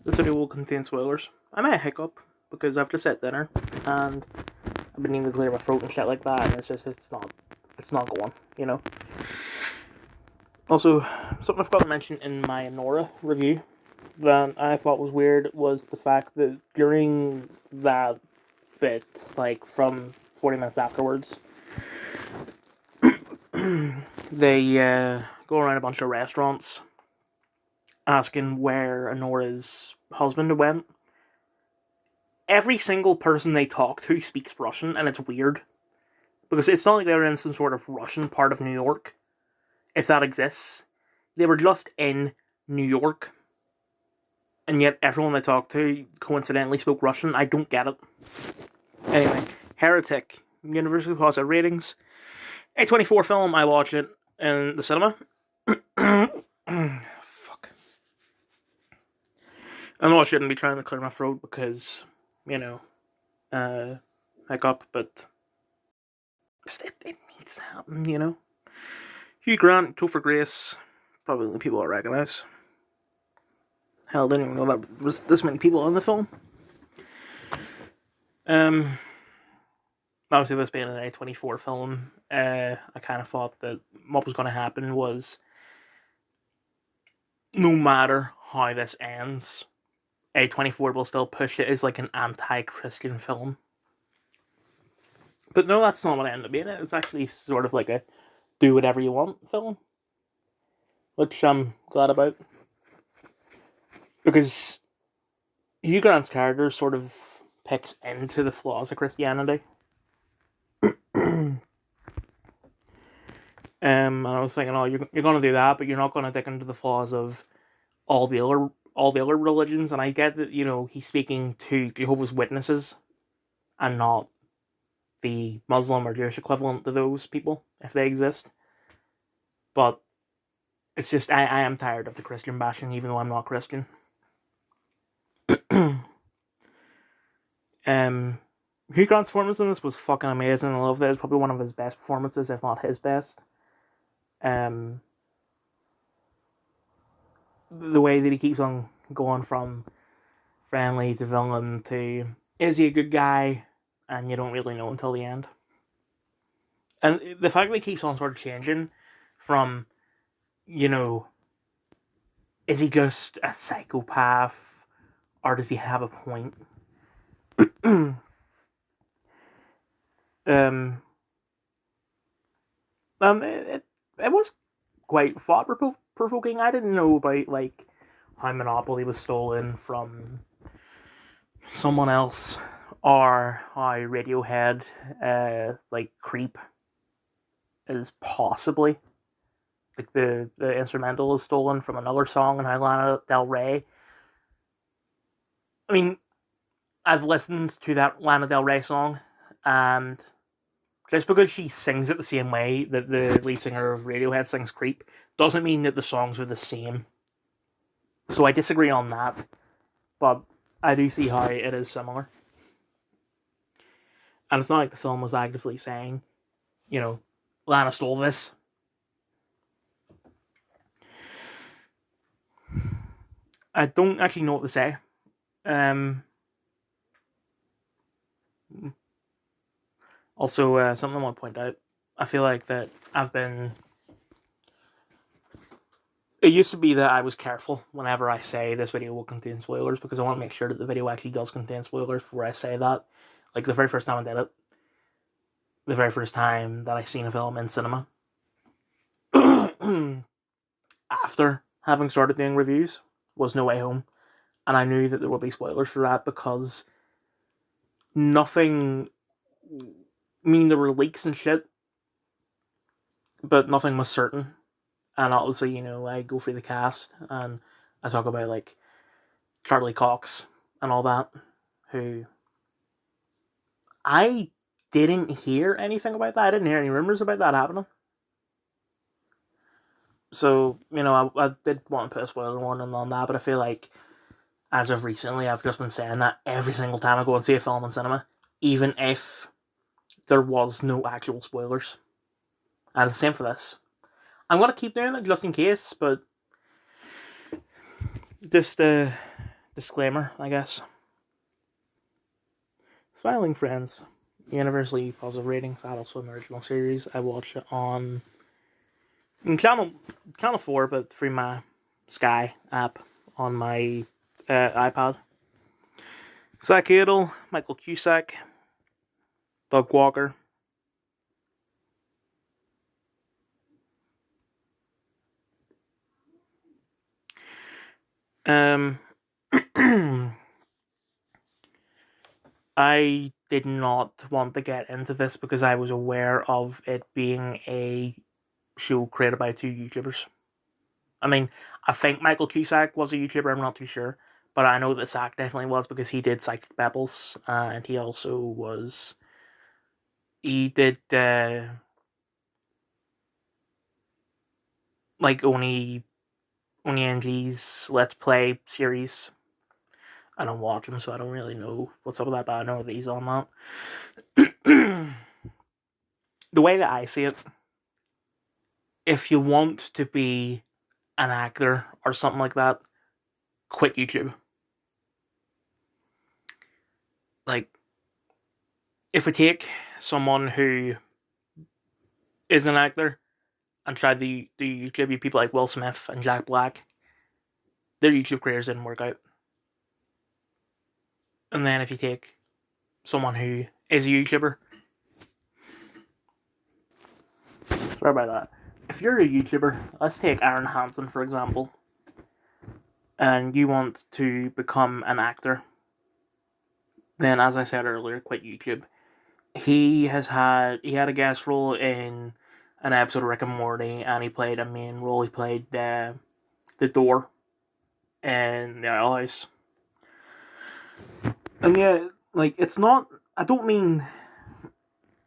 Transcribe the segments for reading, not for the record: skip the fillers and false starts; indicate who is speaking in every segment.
Speaker 1: This video will contain spoilers. I may hiccup because I've just had dinner and I've been needing to clear my throat and shit like that, and it's not going, you know. Also, something I forgot to mention in my Nora review that I thought was weird was the fact that during that bit, like from 40 minutes afterwards, they go around a bunch of restaurants asking where Honora's husband went. Every single person they talk to speaks Russian, and it's weird. Because it's not like they're in some sort of Russian part of New York, if that exists. They were just in New York. And yet everyone they talked to coincidentally spoke Russian. I don't get it. Anyway, Heretic. Universally Positive ratings. A24 film, I watched it in the cinema. Fuck. I know I shouldn't be trying to clear my throat because, hiccup, but it needs to happen, you know. Hugh Grant, Topher Grace, probably the only people I recognise. Hell, didn't even know that there was this many people in the film. Obviously, this being an A24 film, I kind of thought that what was going to happen was, no matter how this ends, A24 will still push it as like an anti-Christian film. But no, that's not what it ended up being. It's actually sort of like a do whatever you want film, which I'm glad about. Because Hugh Grant's character sort of picks into the flaws of Christianity. And I was thinking, you're going to do that, but you're not going to dig into the flaws of all the other religions. And I get that, he's speaking to Jehovah's Witnesses and not the Muslim or Jewish equivalent to those people, if they exist. But it's just, I am tired of the Christian bashing, even though I'm not Christian. Hugh Grant's performance in this was fucking amazing. I love it. It's probably one of his best performances, if not his best. The way that he keeps on going from friendly to villain to is he a good guy, and you don't really know until the end. And the fact that he keeps on sort of changing from, is he just a psychopath or does he have a point? It was quite thought-provoking. I didn't know about, like, how Monopoly was stolen from someone else, or how Radiohead, Creep is possibly, like, the instrumental is stolen from another song, and how Lana Del Rey, I mean, I've listened to that Lana Del Rey song, and just because she sings it the same way that the lead singer of Radiohead sings Creep doesn't mean that the songs are the same. So I disagree on that, but I do see how it is similar. And it's not like the film was actively saying, Lana stole this. I don't actually know what to say. Also, something I want to point out. I feel like that it used to be that I was careful whenever I say this video will contain spoilers, because I want to make sure that the video actually does contain spoilers before I say that. Like, the very first time I did it, the very first time that I seen a film in cinema, after having started doing reviews, was No Way Home. And I knew that there would be spoilers for that, because nothing... I mean, there were leaks and shit, but nothing was certain. And obviously, I go through the cast, and I talk about, like, Charlie Cox and all that, who... I didn't hear anything about that. I didn't hear any rumors about that happening. So, I did want to put a spoiler warning on that, but I feel like, as of recently, I've just been saying that every single time I go and see a film in cinema, even if there was no actual spoilers. And it's the same for this. I'm going to keep doing it just in case, but just disclaimer, I guess. Smiling Friends, universally positive ratings, adult swim original series. I watched it on Channel 4, but through my Sky app on my iPad. Zach Edel, Michael Cusack, Doug Walker. I did not want to get into this because I was aware of it being a show created by two YouTubers. I mean, I think Michael Cusack was a YouTuber, I'm not too sure. But I know that Zach definitely was because he did Psychic Pebbles, and he also was... He did, like, Oni NG's Let's Play series. I don't watch him, so I don't really know what's up with that, but I know that he's on that. The way that I see it, if you want to be an actor or something like that, quit YouTube. Like, if we take someone who is an actor and tried to do YouTube, people like Will Smith and Jack Black, their YouTube careers didn't work out. And then if you take someone who is a YouTuber, sorry about that. If you're a YouTuber, let's take Aaron Hansen for example, and you want to become an actor, then as I said earlier, quit YouTube. He had a guest role in an episode of Rick and Morty, and he played a main role. He played the door in the Owl House. And yeah, like, it's not... I don't mean...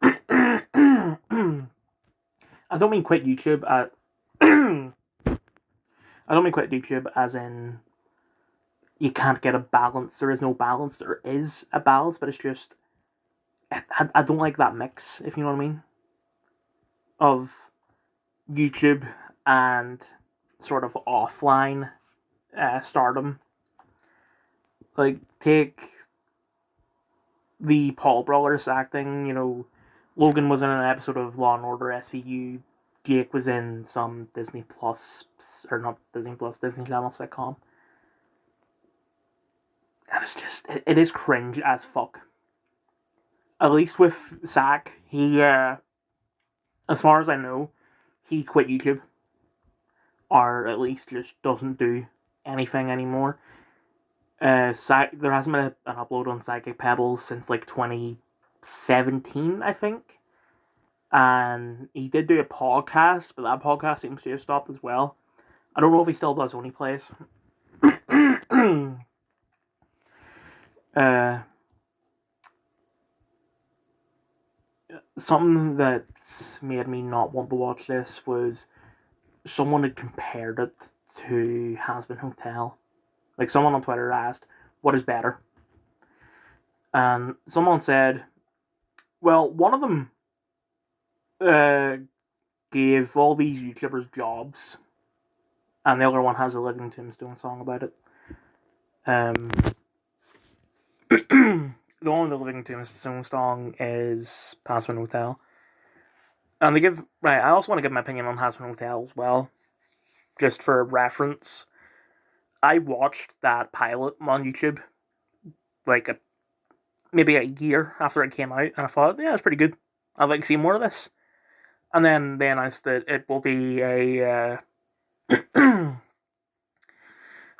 Speaker 1: I don't mean quit YouTube at... I don't mean quit YouTube as in you can't get a balance. There is no balance. There is a balance, but it's just... I don't like that mix, if you know what I mean, of YouTube and sort of offline stardom. Like, take the Paul brothers acting, Logan was in an episode of Law and Order SVU, Jake was in some Disney Plus, or not Disney Plus, Disney Channel sitcom. And it's just, it is cringe as fuck. At least with Zach, he, as far as I know, he quit YouTube. Or at least just doesn't do anything anymore. There hasn't been an upload on Psychic Pebbles since like 2017, I think. And he did do a podcast, but that podcast seems to have stopped as well. I don't know if he still does Only Plays. Something that made me not want to watch this was someone had compared it to Hazbin Hotel. Like, someone on Twitter asked, what is better? And someone said, well, one of them gave all these YouTubers jobs, and the other one has a Living Tombstone song about it. The one with the Living Tombstone song is Hazbin Hotel. And they give... Right, I also want to give my opinion on Hazbin Hotel as well, just for reference. I watched that pilot on YouTube, like, maybe a year after it came out, and I thought, yeah, it's pretty good. I'd like to see more of this. And then they announced that it will be a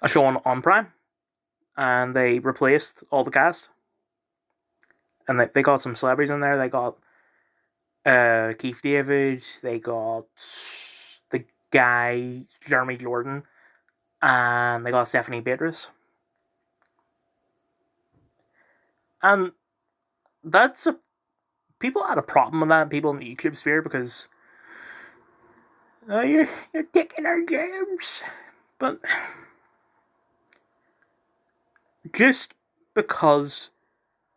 Speaker 1: show on Prime, and they replaced all the cast. And they got some celebrities in there. They got Keith David, they got the guy, Jeremy Jordan, and they got Stephanie Beatrice. And that's people had a problem with that, people in the YouTube sphere, because you're taking our jobs. But just because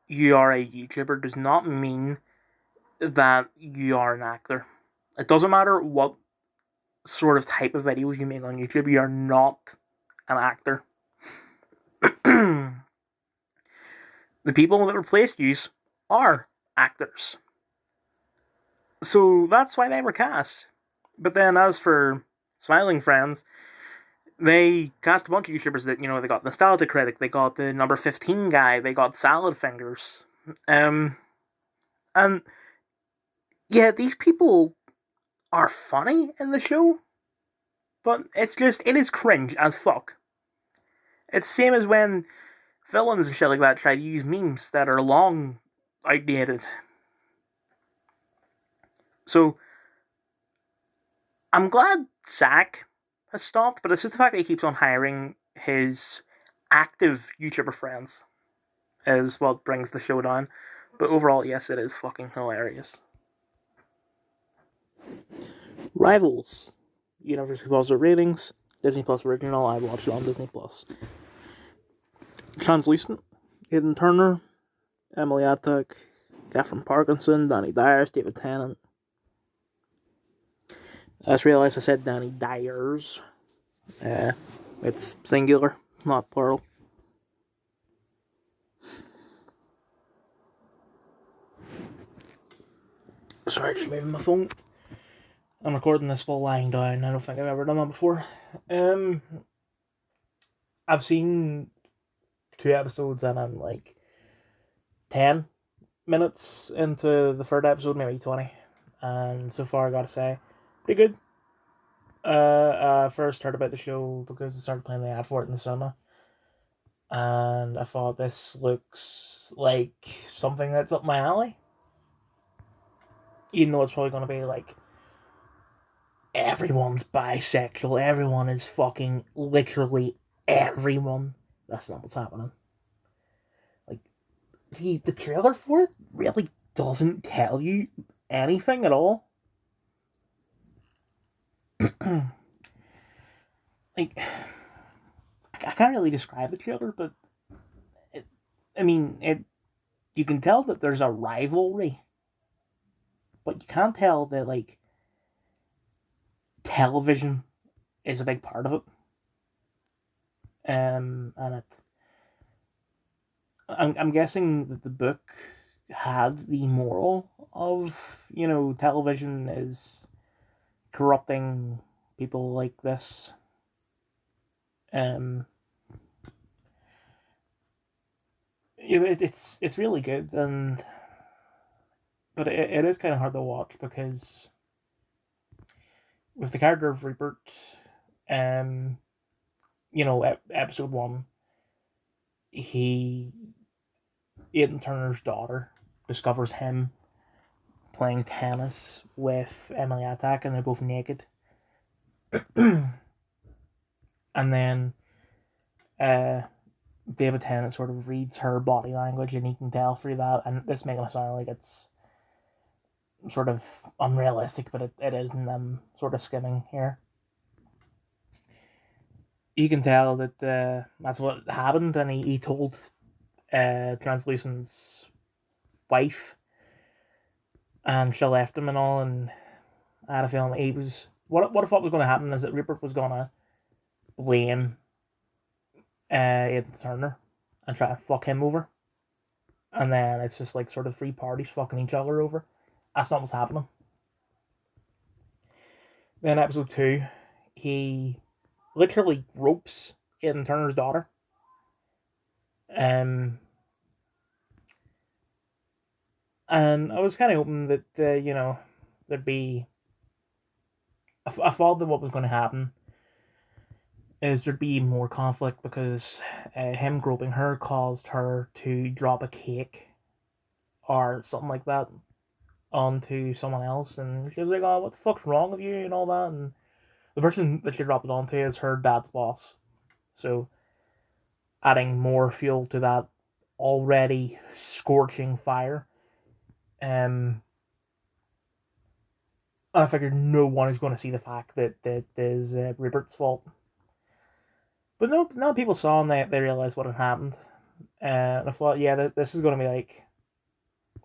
Speaker 1: you are a YouTuber does not mean that you are an actor. It doesn't matter what sort of type of videos you make on YouTube, you are not an actor. The people that replaced you are actors. So that's why they were cast. But then as for Smiling Friends, they cast a bunch of YouTubers that, they got Nostalgia Critic, they got the number 15 guy, they got Salad Fingers. And yeah, these people are funny in the show, but it is cringe as fuck. It's the same as when villains and shit like that try to use memes that are long outdated. So, I'm glad Zach has stopped, but it's just the fact that he keeps on hiring his active YouTuber friends is what brings the show down. But overall, yes, it is fucking hilarious. Rivals. University Plus ratings. Disney Plus original. I watched it on Disney Plus. Translucent. Aidan Turner. Emily Attuck. Catherine Parkinson. Danny Dyers. David Tennant. I just realised I said Danny Dyers. It's singular, not plural. Sorry, just moving my phone. I'm recording this while lying down. I don't think I've ever done that before. I've seen 2 episodes and I'm like 10 minutes into the third episode, maybe 20. And so far, I gotta say, pretty good. I first heard about the show because I started playing the ad for it in the cinema. And I thought, this looks like something that's up my alley. Even though it's probably going to be like, everyone's bisexual, everyone is fucking literally everyone. That's not what's happening. Like, the trailer for it really doesn't tell you anything at all. Like, I can't really describe the trailer, but you can tell that there's a rivalry, but you can't tell that, like, television is a big part of it. And I'm guessing that the book had the moral of, television is corrupting people like this. It's really good, but it is kind of hard to watch because with the character of Rupert, episode 1, Aidan Turner's daughter discovers him playing tennis with Emily Attuck, and they're both naked. And then David Tennant sort of reads her body language, and he can tell through that, and this making it sound like it's sort of unrealistic, but it isn't. I'm sort of skimming here. You can tell that that's what happened, and he told Translucent's wife, and she left him and all, and I had a feeling he was... What I thought was going to happen is that Rupert was going to blame Aidan Turner and try to fuck him over. And then it's just like sort of 3 parties fucking each other over. That's not what's happening. Then episode 2, he literally ropes Aidan Turner's daughter. And I was kind of hoping that, there'd be... I thought that what was going to happen is there'd be more conflict because him groping her caused her to drop a cake or something like that onto someone else, and she was like, "Oh, what the fuck's wrong with you?" and all that, and the person that she dropped it onto is her dad's boss, so adding more fuel to that already scorching fire. I figured no one is going to see the fact that is Rupert's fault. But no, now people saw and they realized what had happened. And I thought, yeah, this is going to be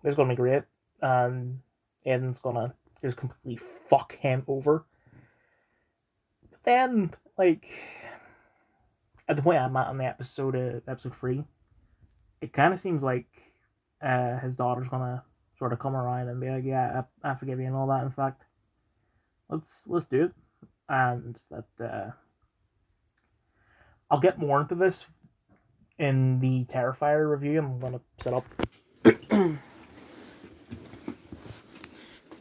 Speaker 1: this is going to be great. And Aiden's going to just completely fuck him over. But then, at the point I'm at in the episode 3, it kind of seems like his daughter's gonna sort of come around and be like, yeah, I forgive you and all that. In fact, let's do it, and that I'll get more into this in the Terrifier review. I'm gonna set up.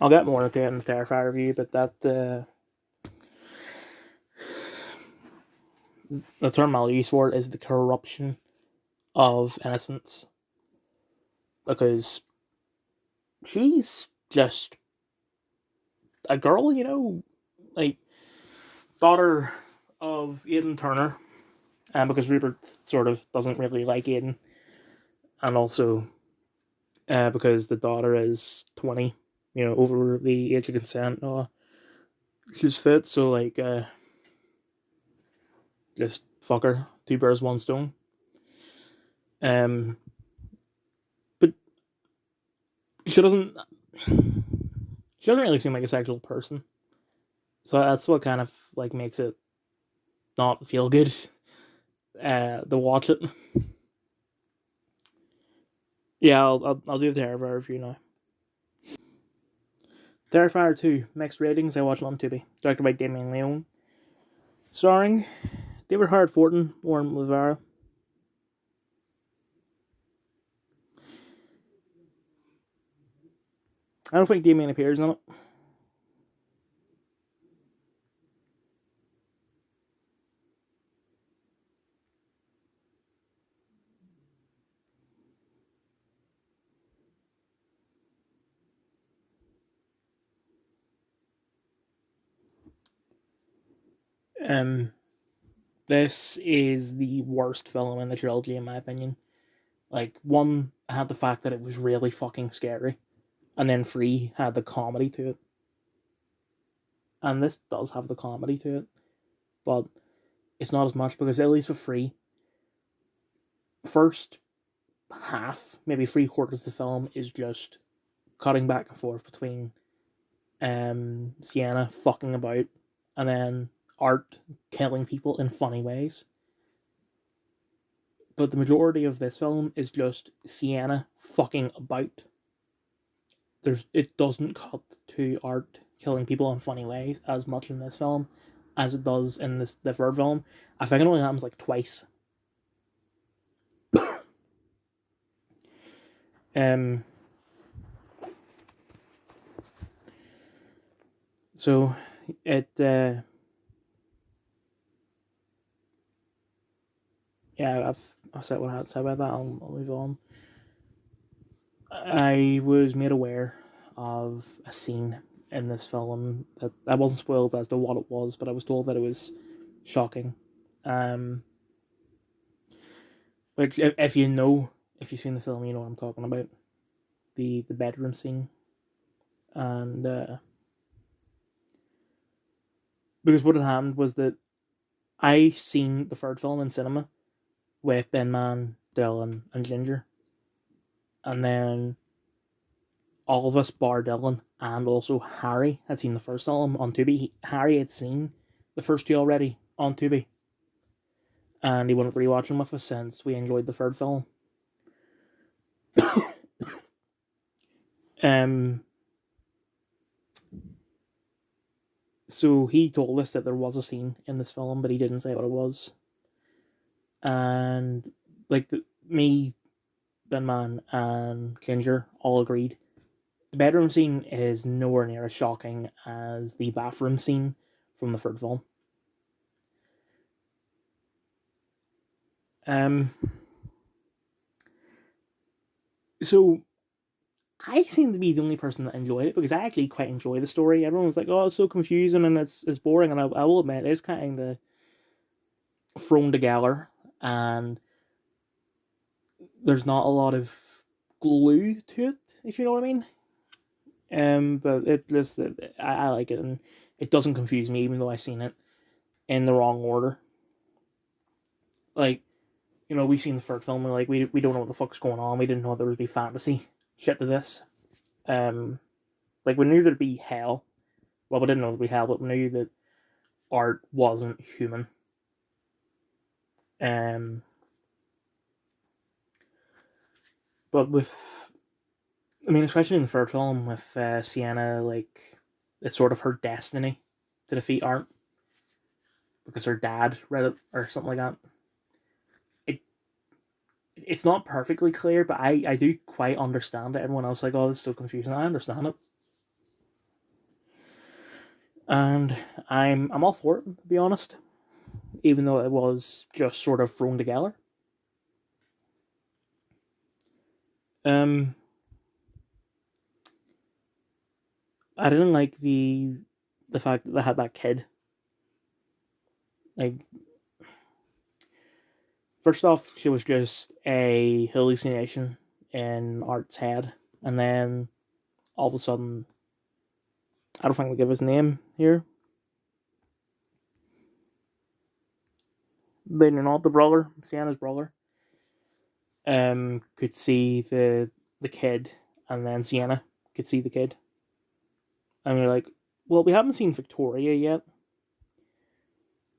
Speaker 1: I'll get more into it in the Terrifier review, but that the term I'll use for it is the corruption of innocence, because she's just a girl, like daughter of Aidan Turner, and because Rupert sort of doesn't really like Aidan, and also because the daughter is 20, over the age of consent. She's fit, so like just fuck her, two birds, one stone. But she doesn't really seem like a sexual person, so that's what kind of like makes it not feel good to watch it. Yeah, I'll do the Terrifier review now. Terrifier 2, mixed ratings. I watched it on Tubi. Directed by Damien Leone. Starring David Howard Fortin, Warren Levara. I don't think Damien appears in it. This is the worst film in the trilogy, in my opinion. Like, 1 had the fact that it was really fucking scary, and then 3 had the comedy to it. And this does have the comedy to it, but it's not as much, because at least with 3, first half, maybe 3/4 of the film is just cutting back and forth between Sienna fucking about and then Art killing people in funny ways. But the majority of this film is just Sienna fucking about. It doesn't cut to Art killing people in funny ways as much in this film as it does in the third film. I think it only happens like twice. So it yeah, I've said what I had to say about that. I'll move on. I was made aware of a scene in this film that I wasn't spoiled as to what it was, but I was told that it was shocking. Which, if you've seen the film, you know what I'm talking about. The bedroom scene, and because what had happened was that I seen the third film in cinema with Ben Man, Dylan, and Ginger, and then all of us, bar Dylan, and also Harry, had seen the first film on Tubi. Harry had seen the first 2 already on Tubi, and he wouldn't rewatch them with us since we enjoyed the third film. So he told us that there was a scene in this film, but he didn't say what it was. And like me, Ben Man, and Ginger all agreed the bedroom scene is nowhere near as shocking as the bathroom scene from the third film. So I seem to be the only person that enjoyed it, because I actually quite enjoy the story. Everyone was like, "Oh, it's so confusing and it's boring," and I will admit it's kind of thrown together, and there's not a lot of glue to it, if you know what I mean. But it just I like it, and it doesn't confuse me, even though I seen it in the wrong order. Like, we seen the third film, and like we don't know what the fuck's going on. We didn't know there would be fantasy shit to this. Like we knew there'd be hell. Well, we didn't know there'd be hell, but we knew that Art wasn't human. Um, but with, I mean, especially in the third film with Sienna, like, it's sort of her destiny to defeat Art because her dad read it or something like that. It it's not perfectly clear, but I do quite understand it. Everyone else like, oh, it's so confusing. I understand it, and I'm all for it, to be honest. Even though it was just sort of thrown together. Um, I didn't like the fact that they had that kid. Like, first off, she was just a hallucination in Art's head, and then all of a sudden, I don't think we give his name here, but you know, the brother, Sienna's brother, could see the kid, and then Sienna could see the kid, and we're like, well, we haven't seen Victoria yet.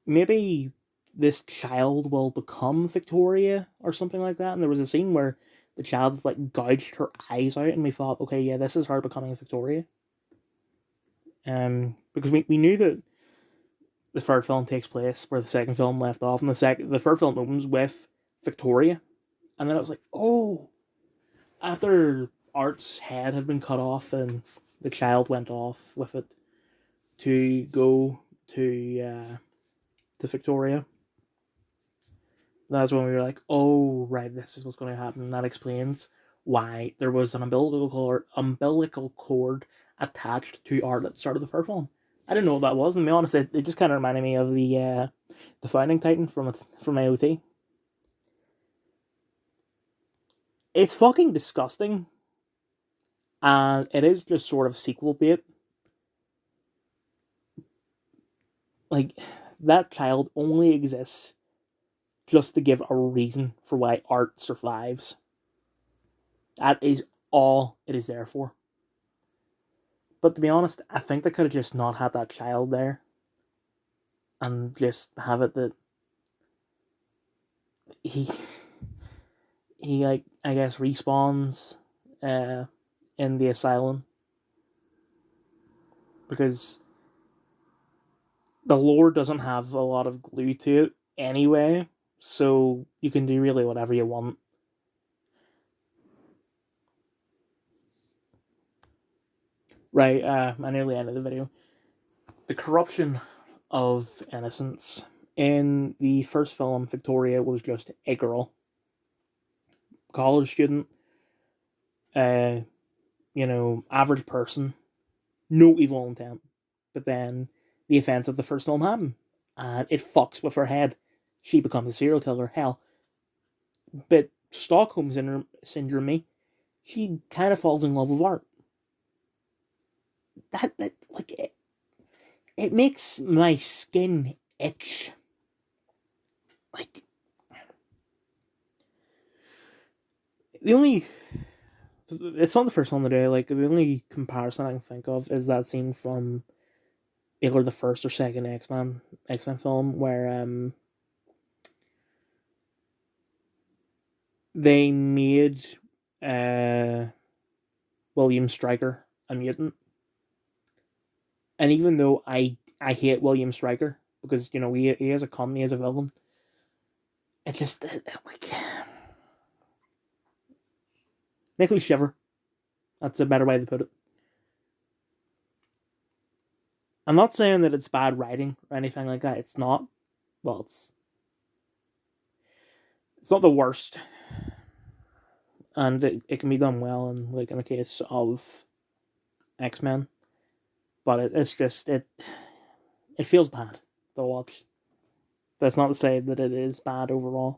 Speaker 1: Maybe this child will become Victoria or something like that. And there was a scene where the child like gouged her eyes out, and we thought, okay, yeah, this is her becoming Victoria. Because we knew that the third film takes place where the second film left off, and the third film opens with Victoria, and then I was like, oh, after Art's head had been cut off and the child went off with it to go to Victoria. That's when we were like, oh, right, this is what's going to happen. And that explains why there was an umbilical cord attached to Art at the start of the first film. I didn't know what that was, and to be honest, it just kind of reminded me of the Founding Titan from AOT. It's fucking disgusting, and it is just sort of sequel bait. Like, that child only exists just to give a reason for why Art survives. That is all it is there for. But to be honest, I think they could have just not had that child there, and just have it that he like, I guess, respawns uh in the asylum, because the lore doesn't have a lot of glue to it anyway, so you can do really whatever you want. Right, I nearly ended the video. The corruption of innocence. In the first film, Victoria was just a girl, college student, uh, average person, no evil intent. But then the events of the first film happen, and it fucks with her head. She becomes a serial killer. Hell, but Stockholm syndrome, me, she kind of falls in love with Art. That like it makes my skin itch. Like, the only it's not the first one today. Like, the only comparison I can think of is that scene from either the first or second X Men film where they made uh William Stryker a mutant, and even though I hate William Stryker because he has a company as a villain, it just like makes me shiver. That's a better way to put it. I'm not saying that it's bad writing or anything like that. It's not. Well, it's not the worst, and it can be done well. And like in the case of X-Men, but it's just it feels bad to watch. That's not to say that it is bad overall.